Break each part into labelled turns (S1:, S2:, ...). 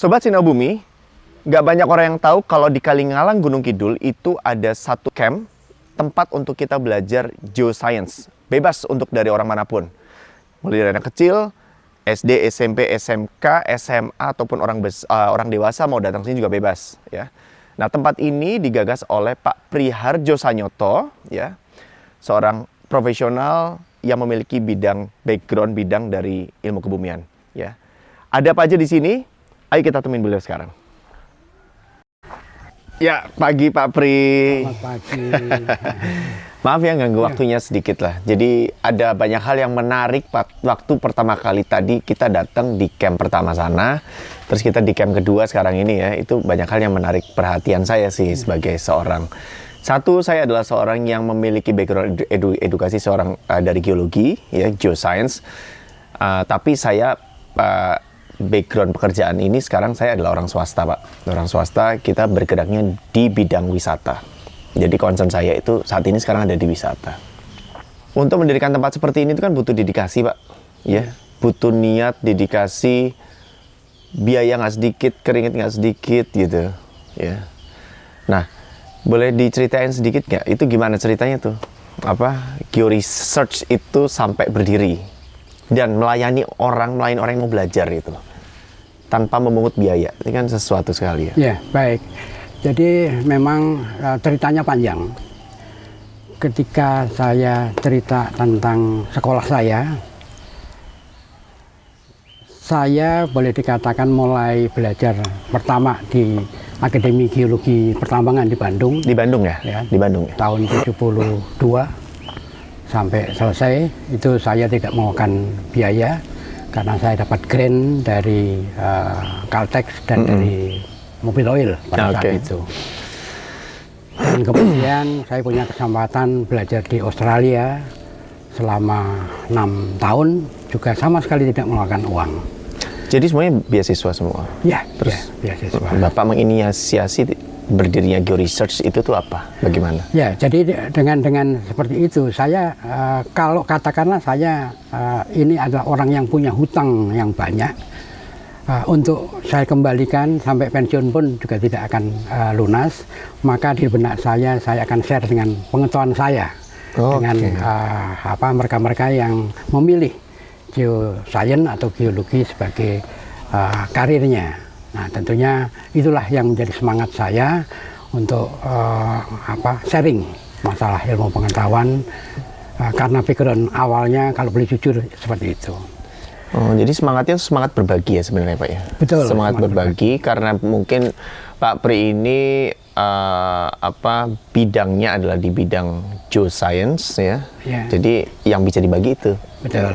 S1: Sobat Sinar Bumi, nggak banyak orang yang tahu kalau di Kalingalang Gunung Kidul itu ada satu camp, tempat untuk kita belajar geoscience. Bebas untuk dari orang manapun. Mulai dari anak kecil, SD, SMP, SMK, SMA, ataupun orang dewasa mau datang sini juga bebas. Ya. Nah, tempat ini digagas oleh Pak Priharjo Sanyoto, ya, seorang profesional yang memiliki background bidang dari ilmu kebumian. Ya. Ada apa aja di sini? Ayo kita temuin beliau sekarang. Ya, pagi Pak Pri.
S2: Selamat pagi.
S1: Maaf ya ganggu waktunya sedikit lah. Jadi ada banyak hal yang menarik waktu pertama kali tadi kita datang di camp pertama sana. Terus kita di camp kedua sekarang ini ya. Itu banyak hal yang menarik perhatian saya sih sebagai seorang. Satu, saya adalah seorang yang memiliki background edukasi seorang dari geologi, ya, geoscience. Tapi saya background pekerjaan ini sekarang saya adalah orang swasta, Pak. Orang swasta, kita bergeraknya di bidang wisata. Jadi concern saya itu saat ini sekarang ada di wisata. Untuk mendirikan tempat seperti ini itu kan butuh dedikasi, Pak. Ya, butuh niat, dedikasi, biaya nggak sedikit, keringat nggak sedikit gitu. Ya. Nah, boleh diceritain sedikit nggak? Itu gimana ceritanya tuh? Georesearch itu sampai berdiri dan melayani orang yang mau belajar itu tanpa memungut biaya. Ini kan sesuatu sekali ya.
S2: Ya, baik. Jadi memang ceritanya panjang. Ketika saya cerita tentang sekolah saya boleh dikatakan mulai belajar pertama di Akademi Geologi Pertambangan di Bandung.
S1: Di Bandung ya? Di Bandung ya?
S2: Tahun 72 sampai selesai. Itu saya tidak mengeluarkan biaya karena saya dapat grant dari Caltex dan dari Mobil Oil pada saat itu. Dan kemudian saya punya kesempatan belajar di Australia selama 6 tahun, juga sama sekali tidak mengeluarkan uang.
S1: Jadi semuanya beasiswa semua?
S2: Ya,
S1: terus
S2: ya, beasiswa.
S1: Bapak menginisiasi berdirinya georesearch itu tuh apa? Bagaimana?
S2: Ya, jadi dengan seperti itu saya kalau katakanlah saya ini adalah orang yang punya hutang yang banyak, untuk saya kembalikan sampai pensiun pun juga tidak akan lunas, maka di benak saya akan share dengan pengetahuan saya dengan mereka-mereka yang memilih geoscience atau geologi sebagai karirnya. Nah, tentunya itulah yang menjadi semangat saya untuk sharing masalah ilmu pengetahuan, karena background awalnya kalau boleh jujur seperti itu.
S1: Oh, jadi semangatnya semangat berbagi ya sebenarnya, Pak ya?
S2: Betul.
S1: Semangat berbagi karena mungkin Pak Pri ini bidangnya adalah di bidang geoscience ya. Ya. Jadi yang bisa dibagi itu.
S2: Betul.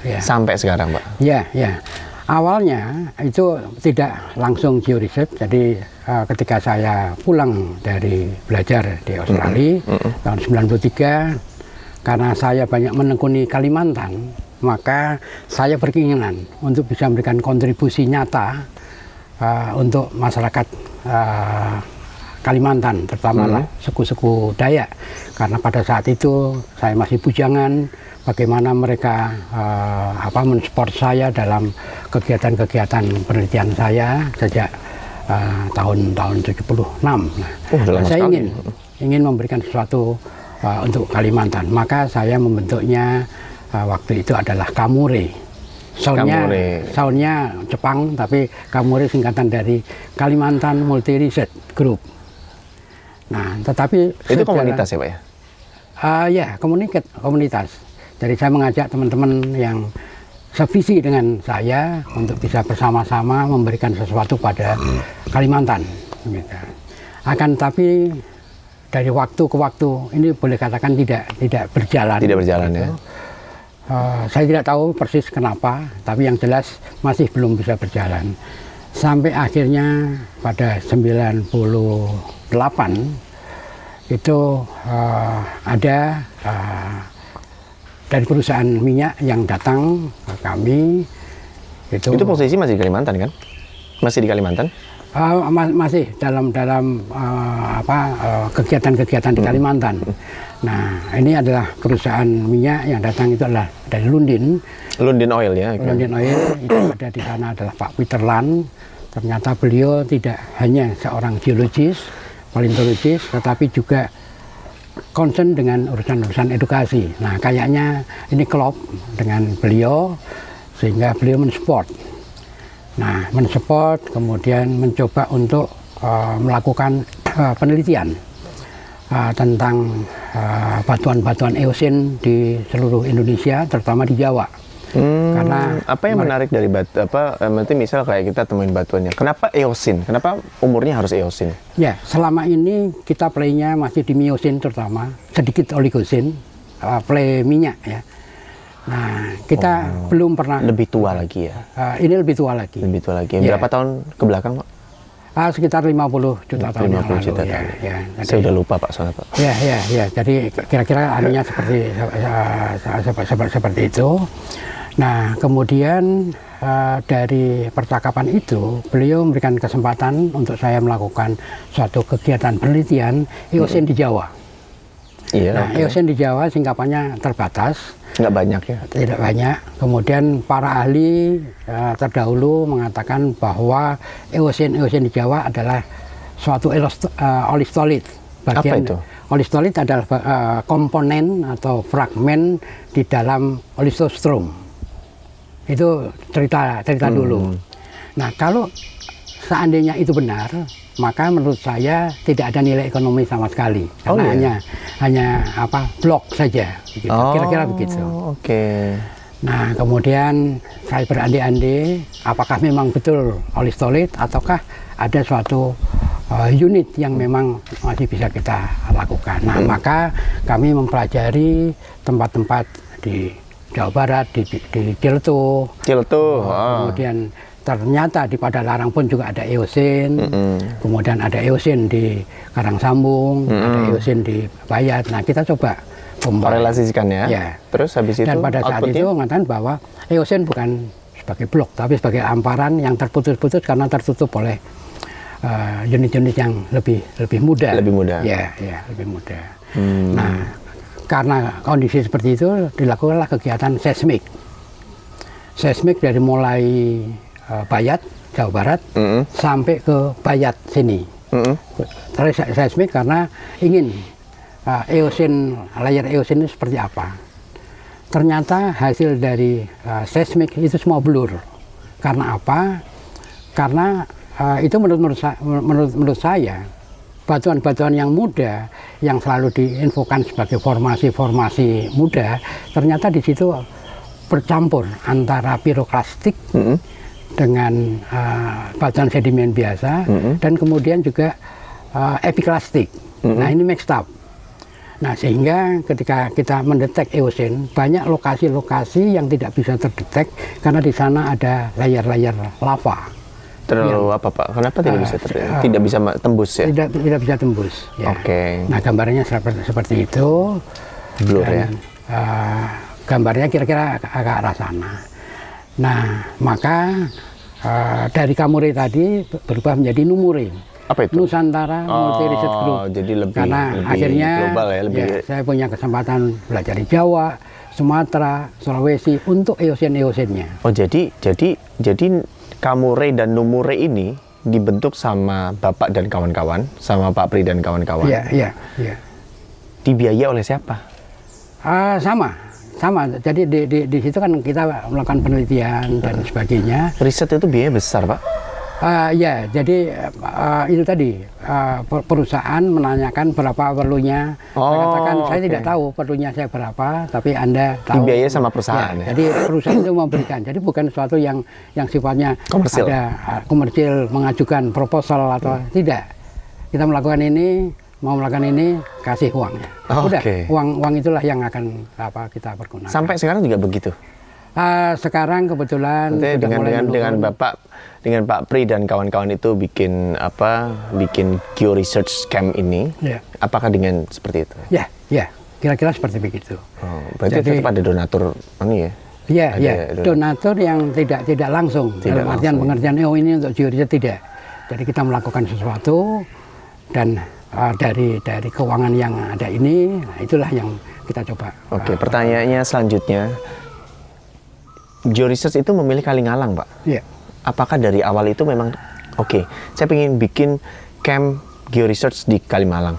S2: Ya.
S1: Sampai sekarang, Pak.
S2: Ya. Awalnya itu tidak langsung georesearch. Jadi ketika saya pulang dari belajar di Australia tahun 93, karena saya banyak menekuni Kalimantan, maka saya berkeinginan untuk bisa memberikan kontribusi nyata untuk masyarakat Kalimantan, terutama suku-suku Dayak. Karena pada saat itu saya masih bujangan, bagaimana mereka mensupport saya dalam kegiatan-kegiatan penelitian saya sejak tahun 76. Nah, saya ingin memberikan sesuatu untuk Kalimantan, maka saya membentuknya waktu itu adalah Kamure. Soundnya Jepang, tapi Kamure singkatan dari Kalimantan Multi Research Group. Nah, tetapi
S1: itu komunitas ya, Pak ya?
S2: Ya, komunitas. Jadi saya mengajak teman-teman yang sevisi dengan saya untuk bisa bersama-sama memberikan sesuatu pada Kalimantan. Gitu. Akan tapi dari waktu ke waktu ini boleh katakan tidak berjalan.
S1: Tidak berjalan gitu. Ya.
S2: Saya tidak tahu persis kenapa, tapi yang jelas masih belum bisa berjalan. Sampai akhirnya pada 98 itu ada dari perusahaan minyak yang datang ke kami. Itu
S1: posisi masih di Kalimantan kan? Masih di Kalimantan?
S2: Masih dalam kegiatan-kegiatan di Kalimantan. Nah, ini adalah perusahaan minyak yang datang itu adalah dari Lundin
S1: Oil ya.
S2: Lundin Oil itu ada di sana adalah Pak Peter Lan, ternyata beliau tidak hanya seorang geologis, paleontologis, tetapi juga concern dengan urusan-urusan edukasi. Nah, kayaknya ini klop dengan beliau, sehingga beliau mensupport. Nah, mensupport, kemudian mencoba untuk melakukan penelitian tentang batuan-batuan Eosin di seluruh Indonesia, terutama di Jawa. Karena
S1: apa yang menarik dari batu nanti misal kayak kita temuin batuannya, kenapa Eosin? Kenapa umurnya harus Eosin?
S2: Ya, selama ini kita playnya masih di Miosin terutama, sedikit Oligosin, play minyak ya. Nah, kita belum pernah
S1: lebih tua lagi ya.
S2: Ini lebih tua lagi.
S1: Lebih tua lagi.
S2: Ya.
S1: Berapa tahun ke belakang, Pak?
S2: Sekitar 50 juta tahun yang
S1: 50
S2: lalu.
S1: juta
S2: Ya,
S1: tahun.
S2: ya.
S1: Saya udah lupa Pak soalnya Pak.
S2: Ya. Jadi kira-kira anunya seperti itu. Nah, kemudian dari percakapan itu, beliau memberikan kesempatan untuk saya melakukan suatu kegiatan penelitian Eosin di Jawa.
S1: Iya.
S2: Nah, Eosin di Jawa singkapannya terbatas.
S1: Nggak banyak ya?
S2: Tidak banyak. Kemudian para ahli terdahulu mengatakan bahwa Eosin di Jawa adalah suatu olistolit.
S1: Apa itu?
S2: Olistolit adalah komponen atau fragmen di dalam olistostrom. Itu cerita dulu. Nah, kalau seandainya itu benar, maka menurut saya tidak ada nilai ekonomi sama sekali, karena hanya blok saja, begitu. Kira-kira begitu.
S1: Oke.
S2: Nah, kemudian saya berandai-andai apakah memang betul olistolit ataukah ada suatu unit yang memang masih bisa kita lakukan. Nah, maka kami mempelajari tempat-tempat di Jawa Barat, di Ciletuh. Kemudian ternyata di Padalarang pun juga ada Eosin. Kemudian ada Eosin di Karangsambung, ada Eosin di Bayat. Nah, kita coba
S1: korelasikan ya. Terus habis itu
S2: dan pada saat itu mengatakan bahwa Eosin bukan sebagai blok, tapi sebagai amparan yang terputus-putus karena tertutup oleh unit-unit yang lebih muda.
S1: Lebih muda.
S2: Ya, lebih muda. Nah, karena kondisi seperti itu dilakukanlah kegiatan seismik. Seismik dari mulai Bayat, Jawa Barat, sampai ke Bayat sini. Terus seismik karena ingin Eosin, layar Eosin itu seperti apa. Ternyata hasil dari seismik itu semua blur. Karena apa? Karena itu menurut saya batuan-batuan yang muda yang selalu diinfokan sebagai formasi-formasi muda, ternyata di situ bercampur antara piroklastik dengan batuan sedimen biasa dan kemudian juga epiklastik. Nah, ini mixed up. Nah, sehingga ketika kita mendetek Eosin, banyak lokasi-lokasi yang tidak bisa terdetek karena di sana ada layar-layar lava.
S1: Terlalu apa Pak? Kenapa tidak bisa tidak bisa tembus ya?
S2: Tidak bisa tembus. Ya.
S1: Oke.
S2: Nah, gambarnya seperti itu.
S1: Blur ya.
S2: Gambarnya kira-kira ke arah sana. Nah, maka dari Kamure tadi berubah menjadi Numure.
S1: Apa itu?
S2: Nusantara Multi Research Group.
S1: Jadi
S2: karena akhirnya
S1: global ya,
S2: saya punya kesempatan belajar di Jawa, Sumatera, Sulawesi untuk Eosin-Eosinnya.
S1: Oh, jadi Kamure dan Numure ini dibentuk sama Bapak dan kawan-kawan, sama Pak Pri dan kawan-kawan.
S2: Iya.
S1: Dibiayai oleh siapa?
S2: Sama. Jadi di situ kan kita melakukan penelitian dan sebagainya.
S1: Riset itu biaya besar, Pak?
S2: Jadi itu tadi perusahaan menanyakan berapa perlunya. Saya katakan saya tidak tahu perlunya saya berapa, tapi Anda tahu.
S1: Dibiayai sama perusahaan ya.
S2: Jadi perusahaan itu memberikan. Jadi bukan sesuatu yang sifatnya
S1: komersil.
S2: Ada komersil mengajukan proposal atau tidak. Kita melakukan ini, mau melakukan ini, kasih uangnya. Udah, uang itulah yang akan kita pergunakan.
S1: Sampai sekarang juga begitu.
S2: Sekarang kebetulan
S1: dengan Pak Pri dan kawan-kawan itu bikin Geo Research Camp ini, apakah dengan seperti itu?
S2: Ya, kira-kira seperti begitu.
S1: Berarti tetap ada donatur ini ya?
S2: Iya, donatur yang tidak langsung, dalam artian pengertian ini untuk Geo Research tidak. Jadi kita melakukan sesuatu dan dari keuangan yang ada ini, itulah yang kita coba.
S1: Oke, pertanyaannya selanjutnya, Geo Research itu memilih Kalingalang, Pak?
S2: Iya.
S1: Apakah dari awal itu memang Oke, saya pengen bikin camp georesearch di Kalingalang.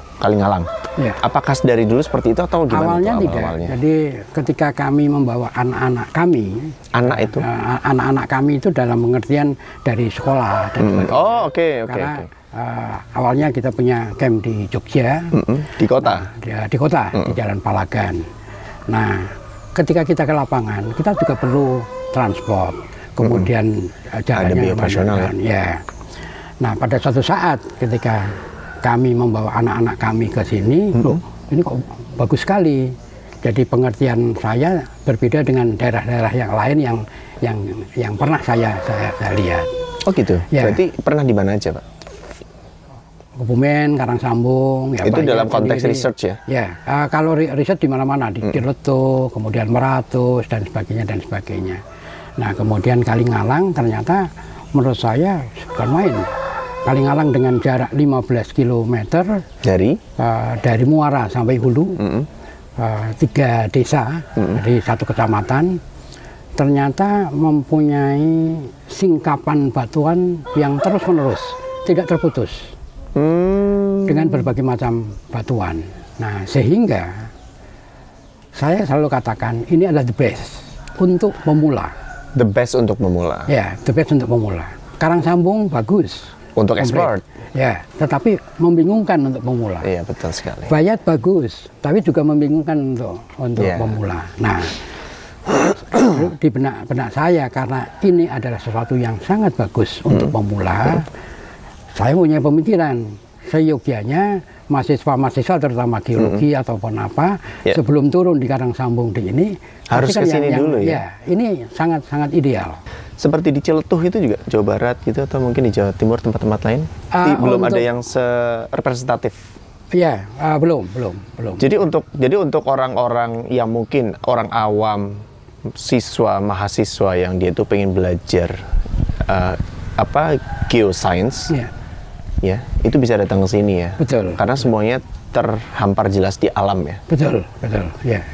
S2: Ya.
S1: Apakah dari dulu seperti itu atau gimana?
S2: Awalnya
S1: tuh
S2: tidak.
S1: awal-awalnya?
S2: Jadi ketika kami membawa anak-anak kami,
S1: Anak itu?
S2: anak-anak kami itu dalam pengertian dari sekolah dan sebagainya.
S1: Oh, oke.
S2: Karena awalnya kita punya camp di Jogja,
S1: Di kota?
S2: di kota, di Jalan Palagan. Nah, ketika kita ke lapangan, kita juga perlu transport, kemudian jalannya
S1: biaya operasional
S2: ya. Nah, pada suatu saat ketika kami membawa anak-anak kami ke sini, loh, ini kok bagus sekali. Jadi pengertian saya berbeda dengan daerah-daerah yang lain yang pernah saya lihat.
S1: Oh gitu.
S2: Ya.
S1: Berarti pernah di mana aja, Pak?
S2: Kebumen, Karangsambung. Ya,
S1: Itu
S2: Pak,
S1: dalam
S2: ya,
S1: konteks
S2: jadi-
S1: research ya?
S2: Ya, kalau riset di mana-mana, di Ciletuh, kemudian Meratus dan sebagainya. Nah, kemudian Kalingalang ternyata menurut saya bukan main. Kalingalang dengan jarak 15 km dari Muara sampai Hulu, 3 desa dari 1 kecamatan, ternyata mempunyai singkapan batuan yang terus-menerus, tidak terputus, dengan berbagai macam batuan. Nah, sehingga saya selalu katakan ini adalah the best untuk pemula.
S1: The best untuk memula.
S2: Ya, the best untuk pemula. Karangsambung bagus.
S1: Untuk
S2: Komplit.
S1: expert.
S2: Ya, tetapi membingungkan untuk pemula.
S1: Iya, betul sekali.
S2: Bayat bagus, tapi juga membingungkan untuk
S1: Yeah.
S2: pemula. Nah, di benak saya karena ini adalah sesuatu yang sangat bagus untuk pemula, saya punya pemikiran seyogianya mahasiswa terutama geologi ataupun apa sebelum turun di Karangsambung di ini
S1: harus
S2: pasti
S1: ke sini dulu
S2: ya. Ini sangat ideal.
S1: Seperti di Ciletuh itu juga Jawa Barat gitu atau mungkin di Jawa Timur tempat-tempat lain belum ada yang representatif.
S2: Ya, belum.
S1: Jadi untuk orang-orang yang mungkin orang awam, siswa, mahasiswa yang dia tuh pengen belajar geoscience, ya itu bisa datang ke sini ya.
S2: Betul.
S1: Karena semuanya terhampar jelas di alam ya.
S2: Betul. Ya.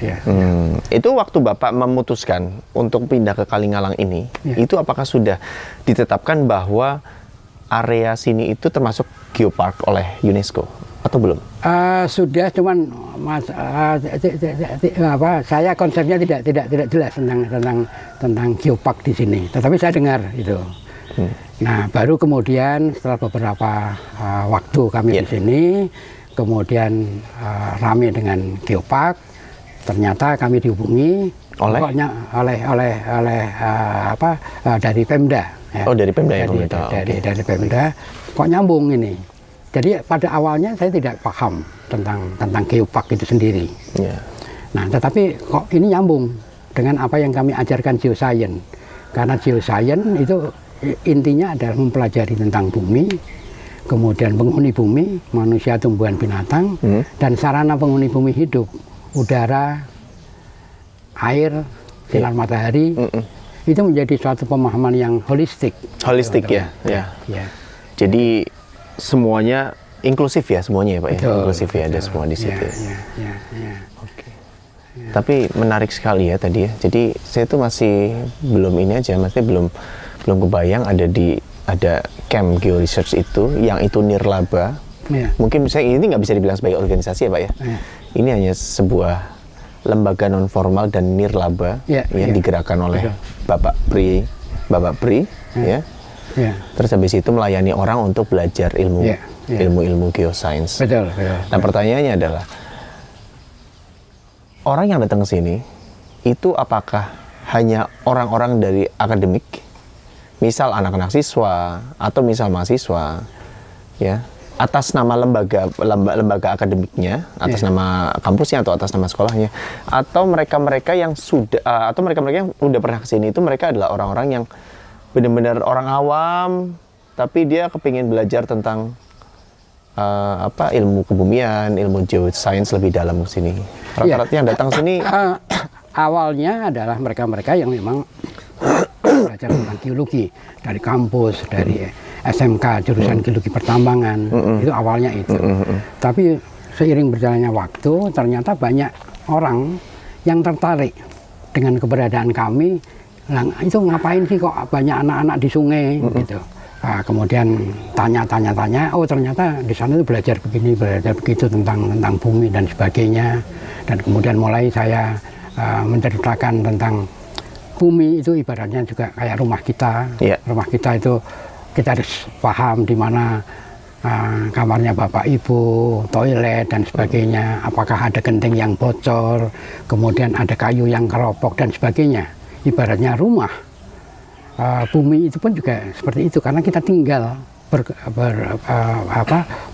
S1: Itu waktu Bapak memutuskan untuk pindah ke Kalingalang ini, itu apakah sudah ditetapkan bahwa area sini itu termasuk geopark oleh UNESCO atau belum?
S2: Sudah, cuman saya konsepnya tidak jelas tentang geopark di sini. Tetapi saya dengar itu. Nah, baru kemudian setelah beberapa waktu kami di sini, kemudian rame dengan geopark, ternyata kami dihubungi oleh dari Pemda. Ya.
S1: Oh, dari Pemda ya,
S2: dari Pemda. Kok nyambung ini? Jadi pada awalnya saya tidak paham tentang geopark itu sendiri.
S1: Yeah.
S2: Nah, tetapi kok ini nyambung dengan apa yang kami ajarkan geoscience. Karena geoscience itu intinya adalah mempelajari tentang bumi, kemudian penghuni bumi, manusia, tumbuhan, binatang, dan sarana penghuni bumi hidup, udara, air, sinar matahari, itu menjadi suatu pemahaman yang holistik.
S1: Holistik ya. Jadi semuanya inklusif ya, semuanya ya Pak.
S2: Betul,
S1: inklusif ya, ada semua di situ.
S2: Ya.
S1: Oke. Tapi menarik sekali ya tadi ya. Jadi saya tuh masih belum ini aja, maksudnya belum kebayang ada camp georesearch itu yang itu nirlaba. Mungkin saya ini nggak bisa dibilang sebagai organisasi ya Pak ya. Ini hanya sebuah lembaga non formal dan nirlaba yang digerakkan oleh Bapak Pri ya. Terus habis itu melayani orang untuk belajar ilmu geoscience.
S2: Betul.
S1: Nah, pertanyaannya adalah orang yang datang ke sini itu apakah hanya orang-orang dari akademik? Misal anak-anak siswa atau misal mahasiswa, ya, atas nama lembaga akademiknya, atas nama kampusnya atau atas nama sekolahnya, atau mereka yang udah pernah kesini itu mereka adalah orang-orang yang benar-benar orang awam, tapi dia kepingin belajar tentang ilmu kebumian, ilmu geoscience lebih dalam ke sini. Rata-rata yang datang sini
S2: awalnya adalah mereka-mereka yang memang belajar tentang geologi dari kampus, dari SMK jurusan geologi pertambangan, itu awalnya itu. Tapi seiring berjalannya waktu, ternyata banyak orang yang tertarik dengan keberadaan kami. Nah, itu ngapain sih kok banyak anak-anak di sungai gitu. Kemudian tanya, oh ternyata di sana itu belajar begini, belajar begitu tentang bumi dan sebagainya. Dan kemudian mulai saya menceritakan tentang bumi itu ibaratnya juga kayak rumah kita.
S1: Yeah.
S2: Rumah kita itu kita harus paham di mana kamarnya bapak ibu, toilet dan sebagainya. Apakah ada genting yang bocor, kemudian ada kayu yang keropok dan sebagainya. Ibaratnya rumah. Bumi itu pun juga seperti itu karena kita tinggal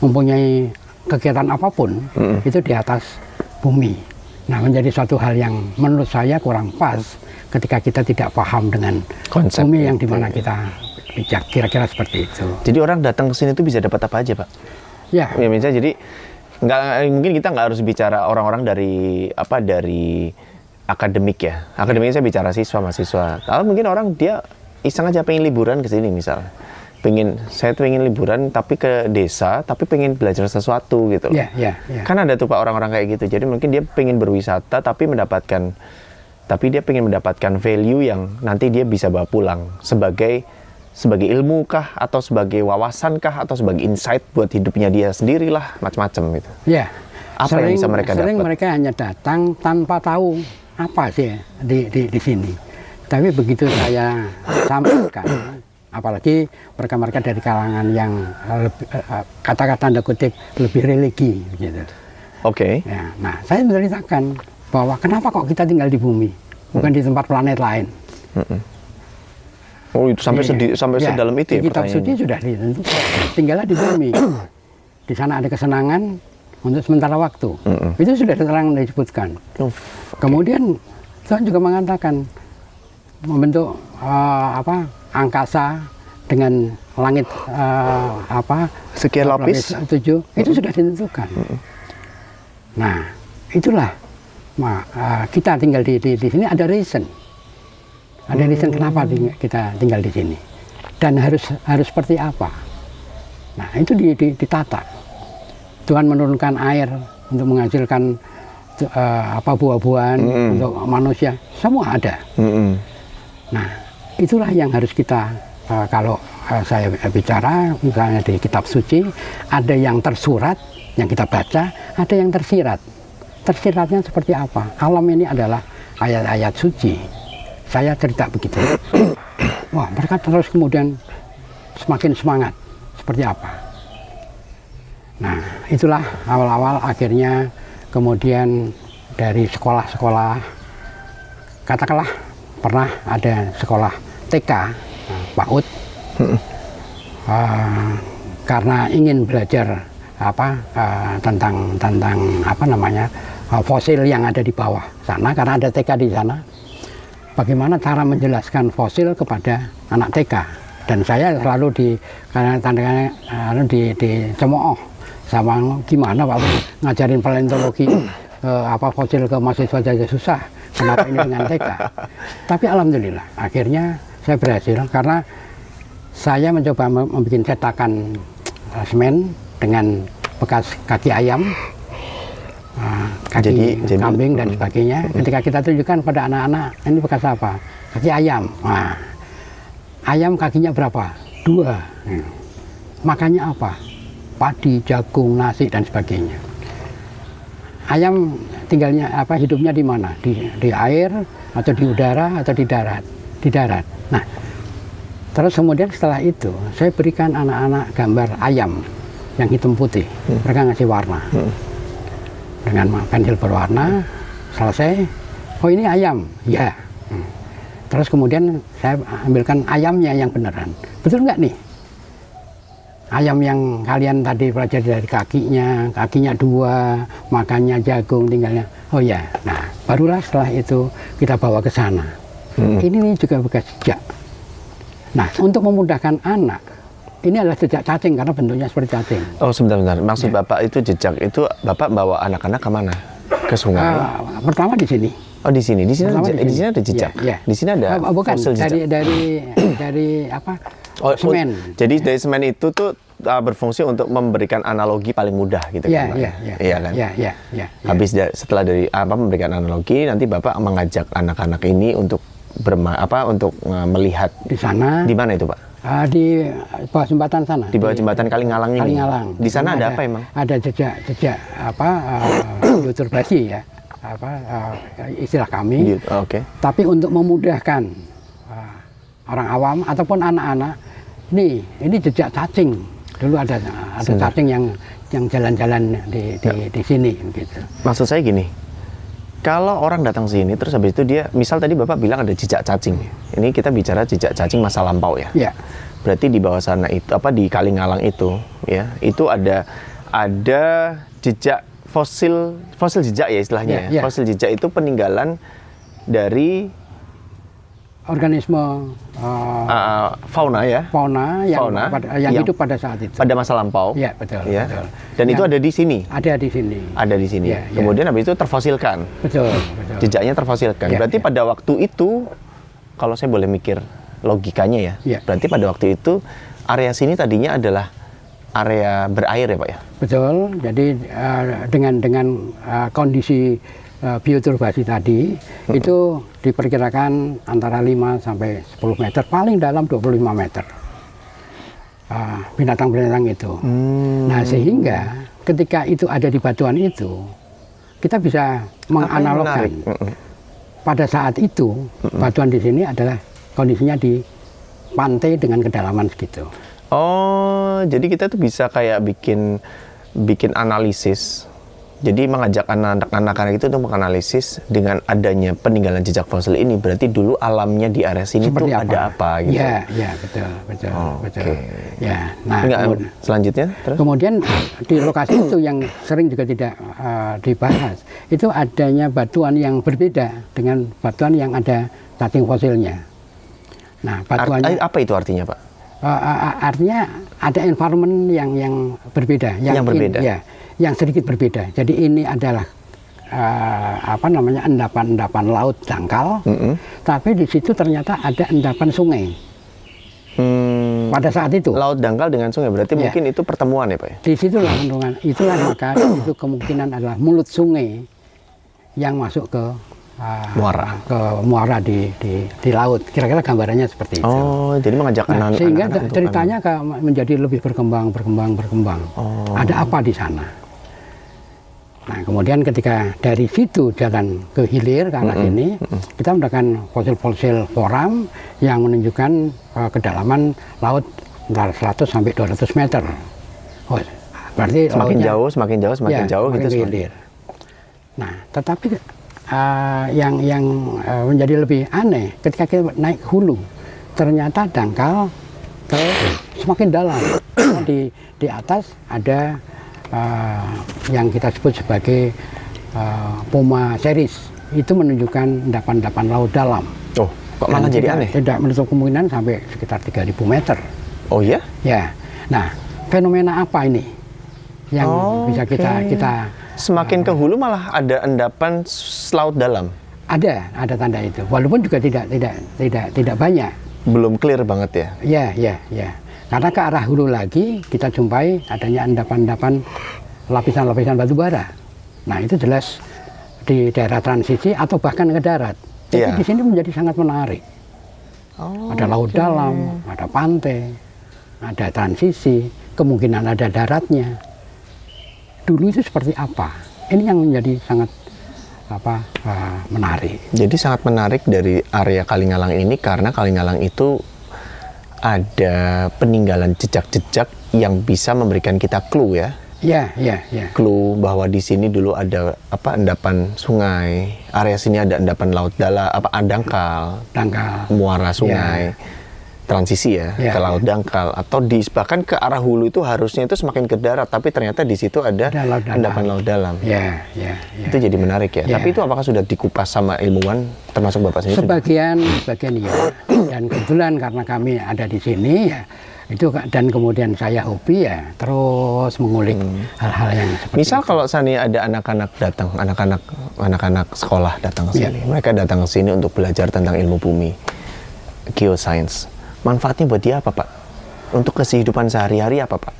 S2: mempunyai kegiatan apapun itu di atas bumi. Nah, menjadi suatu hal yang menurut saya kurang pas ketika kita tidak paham dengan konsep bumi yang dimana kita bijak, kira-kira seperti itu.
S1: Jadi orang datang ke sini itu bisa dapat apa aja, Pak?
S2: Ya.
S1: Ya misalnya jadi mungkin kita nggak harus bicara orang-orang dari akademik ya. Akademiknya saya bicara siswa, mahasiswa. Kalau mungkin orang dia iseng aja pengen liburan ke sini misal. Saya pengen liburan tapi ke desa, tapi pengen belajar sesuatu gitu.
S2: Ya.
S1: Kan ada tuh Pak orang-orang kayak gitu. Jadi mungkin dia pengen berwisata tapi dia pengen mendapatkan value yang nanti dia bisa bawa pulang sebagai ilmu kah atau sebagai wawasan kah atau sebagai insight buat hidupnya dia sendirilah, macam-macam gitu.
S2: Ya.
S1: Apa yang bisa mereka dapat?
S2: Sering mereka hanya datang tanpa tahu apa sih di sini. Tapi begitu saya sampaikan, apalagi mereka dari kalangan yang kata-kata tanda kutip lebih religi, gitu.
S1: Oke.
S2: Ya, nah, saya menceritakan bahwa kenapa kok kita tinggal di bumi, bukan di tempat planet lain.
S1: Oh, itu sampai sedalam itu ya?
S2: Kitab suci sudah ditentukan. Tinggallah di bumi. Di sana ada kesenangan untuk sementara waktu. Itu sudah terang disebutkan. Kemudian Tuhan juga mengatakan membentuk angkasa dengan langit
S1: sekian lapis
S2: 7 itu sudah ditentukan. Nah, itulah kita tinggal di sini ada reason. Ada reason kenapa kita tinggal di sini. Dan harus seperti apa. Nah, itu ditata. Tuhan menurunkan air untuk menghasilkan buah-buahan untuk manusia, semua ada. Nah, itulah yang harus kita, kalau saya bicara, misalnya di kitab suci, ada yang tersurat, yang kita baca, ada yang tersirat. Tersiratnya seperti apa? Alam ini adalah ayat-ayat suci. Saya cerita begitu. Wah, mereka terus kemudian semakin semangat. Seperti apa? Nah, itulah awal-awal akhirnya kemudian dari sekolah-sekolah, katakanlah, pernah ada sekolah TK, PAUD, karena ingin belajar tentang fosil yang ada di bawah sana, karena ada TK di sana. Bagaimana cara menjelaskan fosil kepada anak TK? Dan saya selalu dicemooh sama gimana Pak ngajarin paleontologi fosil ke mahasiswa saja susah. Kenapa ini dengan TK? Tapi alhamdulillah, akhirnya saya berhasil karena saya mencoba membuat cetakan semen dengan bekas kaki ayam, kaki kambing dan sebagainya. Ketika kita tunjukkan pada anak-anak, ini bekas apa? Kaki ayam. Nah, ayam kakinya berapa? 2. Makannya apa? Padi, jagung, nasi dan sebagainya. Ayam hidupnya di mana? Di air atau di udara atau di darat? Di darat. Nah, terus kemudian setelah itu saya berikan anak-anak gambar ayam yang hitam putih. Mereka ngasih warna dengan pensil berwarna. Selesai. Oh, ini ayam? Ya. Terus kemudian saya ambilkan ayamnya yang beneran. Betul nggak nih? Ayam yang kalian tadi pelajari dari kakinya 2, makannya jagung, tinggalnya. Oh ya, nah barulah setelah itu kita bawa ke sana. Ini juga bekas jejak. Nah, untuk memudahkan anak, ini adalah jejak cacing karena bentuknya seperti cacing.
S1: Oh, sebentar. Maksud Bapak itu jejak, itu Bapak bawa anak-anak kemana? Ke sungai?
S2: Pertama di sini.
S1: Oh, di sini. Di sini ada jejak.
S2: Ya.
S1: Di sini ada
S2: bukan
S1: fosil jejak.
S2: dari semen.
S1: Jadi dari semen itu tuh berfungsi untuk memberikan analogi paling mudah gitu kan? Iya kan?
S2: Iya.
S1: Habis setelah dari memberikan analogi, nanti Bapak mengajak anak-anak ini untuk untuk melihat
S2: di sana.
S1: Di mana itu, Pak?
S2: Di bawah jembatan sana.
S1: Di bawah jembatan Kalingalang ini.
S2: Kalingalang.
S1: Di sana ada apa emang?
S2: Ada jejak bioturbasi ya, istilah kami.
S1: Oke.
S2: Tapi untuk memudahkan orang awam ataupun anak-anak, ini jejak cacing. Dulu ada cacing yang jalan-jalan di sini gitu.
S1: Maksud saya gini, kalau orang datang sini terus habis itu dia, misal tadi Bapak bilang ada jejak cacing. Ini kita bicara jejak cacing masa lampau ya.
S2: Ya.
S1: Berarti di bawah sana itu di Kalingalang itu ya, itu ada jejak fosil jejak ya istilahnya ya. Fosil jejak itu peninggalan dari
S2: organisme
S1: fauna ya.
S2: Fauna yang hidup pada saat itu.
S1: Pada masa lampau.
S2: Ya, betul.
S1: Ya.
S2: Betul.
S1: Dan itu ada di sini.
S2: Ada di sini.
S1: Ada di sini.
S2: Ya,
S1: Kemudian habis itu terfosilkan.
S2: Betul.
S1: Jejaknya terfosilkan. Berarti pada waktu itu, kalau saya boleh mikir logikanya ya, berarti pada waktu itu area sini tadinya adalah area berair ya Pak ya?
S2: Betul. Jadi dengan kondisi bioturbasi tadi itu diperkirakan antara 5 sampai 10 meter, paling dalam 25 meter. Binatang-binatang itu. Nah, sehingga ketika itu ada di batuan itu, kita bisa menganalogkan. Pada saat itu, batuan di sini adalah kondisinya di pantai dengan kedalaman segitu.
S1: Oh, jadi kita tuh bisa kayak bikin analisis. Jadi mengajak anak-anak itu untuk menganalisis dengan adanya peninggalan jejak fosil ini, berarti dulu alamnya di area sini tuh ada apa gitu.
S2: Ya, betul. Ya, nah
S1: selanjutnya terus?
S2: Kemudian di lokasi itu yang sering juga tidak dibahas, itu adanya batuan yang berbeda dengan batuan yang ada cacing fosilnya. Nah, batuannya
S1: apa itu artinya, Pak?
S2: Artinya ada environment yang berbeda, yang berbeda. Yang sedikit berbeda. Jadi ini adalah endapan laut dangkal, tapi di situ ternyata ada endapan sungai. Pada saat itu.
S1: Laut dangkal dengan sungai, berarti mungkin itu pertemuan ya Pak ya?
S2: Di situlah pertemuan. Itulah maka itu kemungkinan adalah mulut sungai yang masuk ke muara di laut. Kira-kira gambarannya seperti itu.
S1: Oh, jadi mengajak anak-anak.
S2: Sehingga ceritanya menjadi lebih berkembang.
S1: Oh.
S2: Ada apa di sana? Nah, kemudian ketika dari situ jalan ke hilir ke arah sini, kita mendapatkan fosil-fosil foram yang menunjukkan kedalaman laut antara 100 sampai 200 meter. Oh, berarti
S1: semakin jauh gitu.
S2: Hilir. Nah, tetapi yang menjadi lebih aneh ketika kita naik ke hulu, ternyata dangkal semakin dalam. Di atas ada yang kita sebut sebagai Poma series, itu menunjukkan endapan-endapan laut dalam.
S1: Oh, kok malah jadi aneh?
S2: Tidak menutup kemungkinan sampai sekitar 3.000 meter.
S1: Oh ya?
S2: Ya. Nah, fenomena apa ini yang bisa kita
S1: semakin ke hulu malah ada endapan laut dalam?
S2: Ada tanda itu. Walaupun juga tidak banyak.
S1: Belum clear banget ya?
S2: Ya. Karena ke arah hulu lagi kita jumpai adanya endapan-endapan lapisan-lapisan batu bara. Nah, itu jelas di daerah transisi atau bahkan ke darat. Jadi di sini menjadi sangat menarik. Ada laut dalam, ada pantai, ada transisi, kemungkinan ada daratnya. Dulu itu seperti apa? Ini yang menjadi sangat menarik. Jadi
S1: sangat menarik dari area Kalingalang ini karena Kalingalang itu ada peninggalan jejak-jejak yang bisa memberikan kita clue ya.
S2: Ya.
S1: Clue bahwa di sini dulu ada endapan sungai, area sini ada endapan laut dalam, dangkal, muara sungai, transisi ke laut dangkal, atau bahkan ke arah hulu itu harusnya itu semakin ke darat, tapi ternyata di situ ada endapan laut dalam.
S2: Ya.
S1: Itu jadi menarik ya. Tapi itu apakah sudah dikupas sama ilmuwan, termasuk Bapak sendiri?
S2: Sebagian ya. Dan kebetulan karena kami ada di sini ya. Itu dan kemudian saya hobi ya terus mengulik hal-hal yang seperti
S1: misal
S2: itu.
S1: Kalau sani ada anak-anak datang, anak-anak sekolah datang ke sini, mereka datang ke sini untuk belajar tentang ilmu bumi, geoscience. Manfaatnya buat dia apa Pak? Untuk kehidupan sehari-hari apa Pak?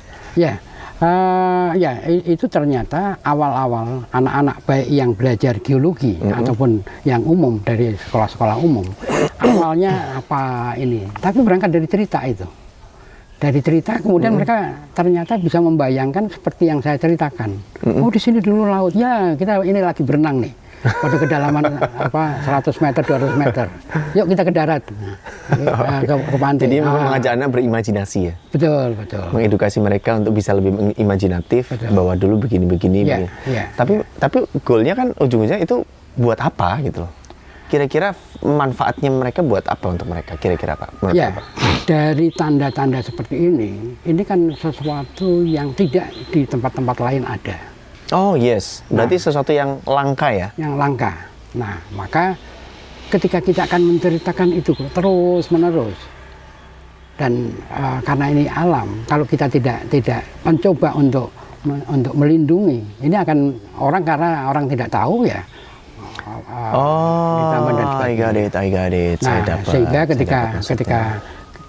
S2: Itu ternyata awal-awal anak-anak baik yang belajar geologi ataupun yang umum dari sekolah-sekolah umum, awalnya apa ini? Tapi berangkat dari cerita itu. dari cerita kemudian mereka ternyata bisa membayangkan seperti yang saya ceritakan. Oh, di sini dulu laut. Ya, kita ini lagi berenang nih. Pada kedalaman 100 meter, 200 meter. Yuk kita ke darat. Ke pantai.
S1: Jadi mengajak anak berimajinasi ya.
S2: Betul, betul.
S1: Mengedukasi mereka untuk bisa lebih imajinatif bahwa dulu begini-begini.
S2: Ya, ya.
S1: Tapi goalnya kan ujung-ujungnya itu buat apa gitu loh. Kira-kira manfaatnya mereka buat apa untuk mereka? Kira-kira Pak?
S2: Ya, dari tanda-tanda seperti ini kan sesuatu yang tidak di tempat-tempat lain ada.
S1: Oh yes, berarti sesuatu yang langka ya?
S2: Yang langka. Nah, maka ketika kita akan menceritakan itu terus-menerus, dan karena ini alam, kalau kita tidak mencoba untuk melindungi, ini akan karena orang tidak tahu ya.
S1: I got it.
S2: Nah, sehingga ketika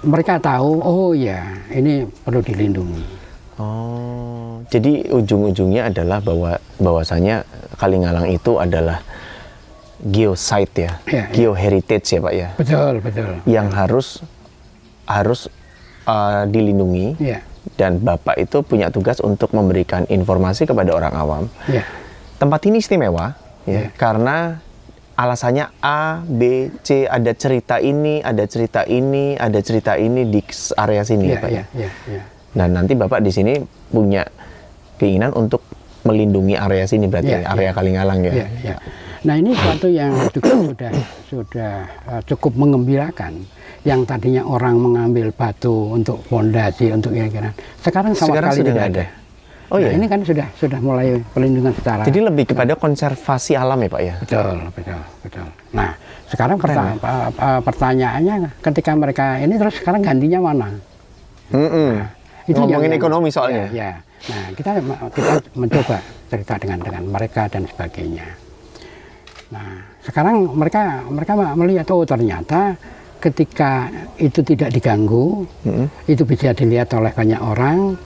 S2: mereka tahu, oh ya, ini perlu dilindungi.
S1: Oh, jadi ujung-ujungnya adalah bahwasanya Kalingalang itu adalah geosite ya, geoheritage ya Pak ya.
S2: Betul.
S1: Yang harus dilindungi.
S2: Ya.
S1: Dan Bapak itu punya tugas untuk memberikan informasi kepada orang awam.
S2: Ya.
S1: Tempat ini istimewa. Ya, karena alasannya A, B, C, ada cerita ini di area sini ya Pak ya. Dan nanti Bapak di sini punya keinginan untuk melindungi area sini berarti area Kalingalang ya.
S2: Nah, ini suatu yang juga sudah cukup mengembirakan. Yang tadinya orang mengambil batu untuk fondasi, untuk kira-kira. Sekarang sekali
S1: sudah
S2: tidak ada.
S1: Oh iya.
S2: Nah, ini kan sudah mulai pelindungan secara.
S1: Jadi lebih kepada konservasi alam ya Pak ya.
S2: Betul. Nah, sekarang pertanyaannya ketika mereka ini terus sekarang gantinya mana?
S1: Nah, itu ngomongin ekonomi soalnya.
S2: Ya. Nah, kita mencoba cerita dengan mereka dan sebagainya. Nah, sekarang mereka melihat ternyata ketika itu tidak diganggu, itu bisa dilihat oleh banyak orang.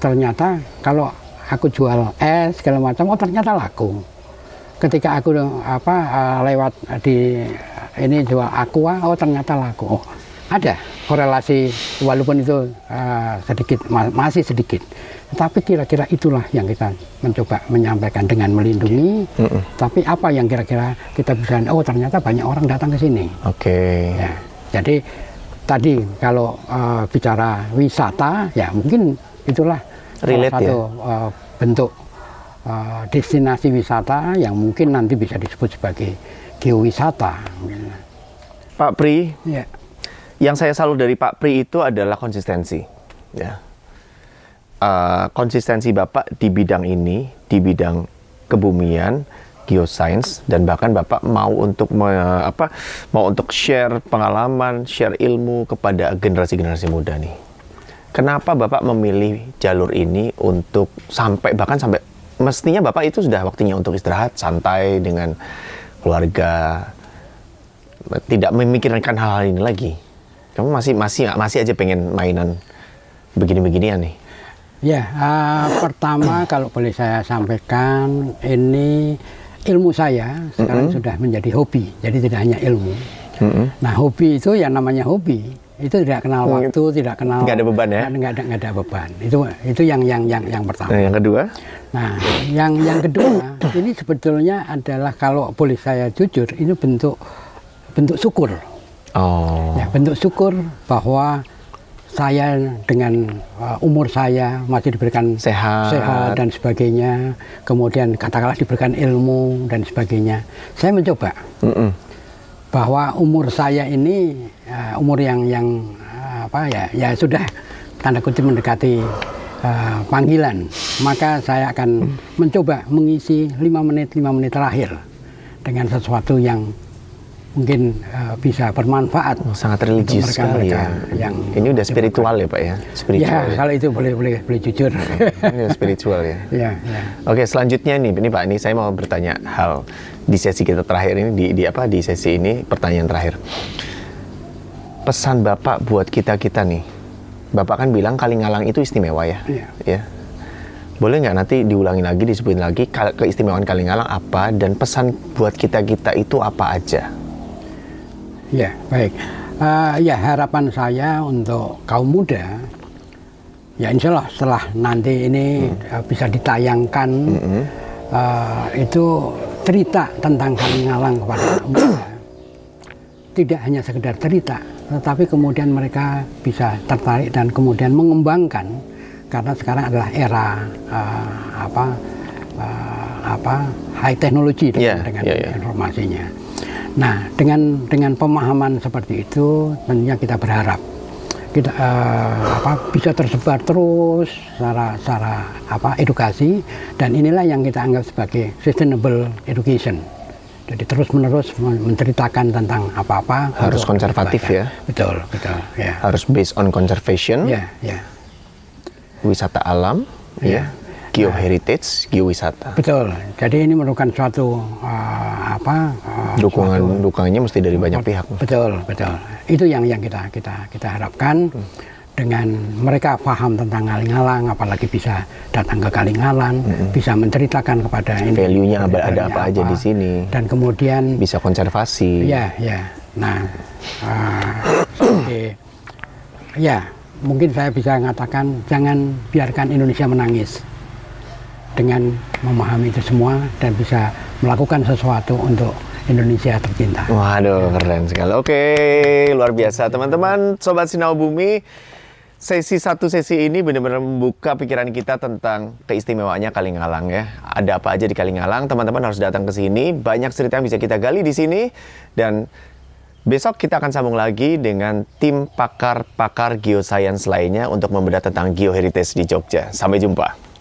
S2: Ternyata kalau aku jual es segala macam, ternyata laku. Ketika aku lewat di ini jual aqua, ternyata laku. Ada korelasi walaupun itu masih sedikit. Tapi kira-kira itulah yang kita mencoba menyampaikan dengan melindungi. Tapi apa yang kira-kira kita bisa? Ternyata banyak orang datang ke sini.
S1: Oke.
S2: Ya, jadi tadi kalau bicara wisata, ya mungkin itulah
S1: relate
S2: salah satu bentuk destinasi wisata yang mungkin nanti bisa disebut sebagai geowisata.
S1: Pak Pri,
S2: ya.
S1: Yang saya salut dari Pak Pri itu adalah konsistensi. Ya. Konsistensi Bapak di bidang ini, di bidang kebumian, geoscience, dan bahkan Bapak mau untuk share pengalaman, share ilmu kepada generasi-generasi muda nih. Kenapa Bapak memilih jalur ini untuk sampai mestinya Bapak itu sudah waktunya untuk istirahat, santai dengan keluarga, tidak memikirkan hal-hal ini lagi. Kamu masih aja pengen mainan begini-beginian nih.
S2: Ya, pertama kalau boleh saya sampaikan, ini ilmu saya sekarang sudah menjadi hobi, jadi tidak hanya ilmu. Nah, hobi itu yang namanya hobi. Itu tidak kenal waktu, tidak kenal.
S1: Nggak ada beban ya?
S2: Nggak ada beban. Itu yang pertama.
S1: Nah, yang kedua?
S2: Nah, yang kedua ini sebetulnya adalah kalau boleh saya jujur, ini bentuk syukur.
S1: Oh.
S2: Ya, bentuk syukur bahwa saya dengan umur saya masih diberikan sehat dan sebagainya, kemudian katakanlah diberikan ilmu dan sebagainya. Saya mencoba. Bahwa umur saya ini umur yang sudah tanda kutip mendekati panggilan, maka saya akan mencoba mengisi 5 menit terakhir dengan sesuatu yang mungkin bisa bermanfaat.
S1: Sangat religius sekali ya. Ini udah spiritual ya Pak ya?
S2: Spiritual. Ya, kalau itu boleh jujur.
S1: Ini spiritual ya.
S2: Ya.
S1: Oke, selanjutnya ini Pak, ini saya mau bertanya hal di sesi kita terakhir ini di sesi ini pertanyaan terakhir. Pesan Bapak buat kita nih. Bapak kan bilang Kalingalang itu istimewa ya. Ya. Boleh nggak nanti diulangi lagi, disebutin lagi keistimewaan Kalingalang apa dan pesan buat kita itu apa aja?
S2: Ya, baik. Ya, harapan saya untuk kaum muda Ya insya Allah setelah nanti ini bisa ditayangkan itu cerita tentang Kalingalang kepada mereka. Tidak hanya sekedar cerita, tetapi kemudian mereka bisa tertarik dan kemudian mengembangkan, karena sekarang adalah era high technology dengan informasinya. Nah, dengan pemahaman seperti itu, tentunya kita berharap kita bisa tersebar terus secara edukasi, dan inilah yang kita anggap sebagai sustainable education. Jadi terus-menerus menceritakan tentang apa-apa.
S1: Harus konservatif ya.
S2: Betul, ya.
S1: Harus based on conservation.
S2: Ya.
S1: Wisata alam, ya. Geoheritage, geowisata.
S2: Betul. Jadi ini merupakan suatu
S1: dukungannya mesti dari banyak pihak.
S2: Betul. Itu yang kita harapkan. Dengan mereka paham tentang Kalingalang, apalagi bisa datang ke Kalingalang, bisa menceritakan kepada ini.
S1: Value-nya ada apa aja di sini.
S2: Dan kemudian
S1: bisa konservasi.
S2: Ya. Nah, mungkin saya bisa mengatakan jangan biarkan Indonesia menangis. Dengan memahami itu semua dan bisa melakukan sesuatu untuk Indonesia tercinta.
S1: Waduh, keren sekali. Oke, luar biasa teman-teman, Sobat Sinau Bumi. Sesi ini benar-benar membuka pikiran kita tentang keistimewaannya Kalingalang ya. Ada apa aja di Kalingalang, teman-teman harus datang ke sini. Banyak cerita yang bisa kita gali di sini. Dan besok kita akan sambung lagi dengan tim pakar-pakar geoscience lainnya untuk membedah tentang geoheritage di Jogja. Sampai jumpa.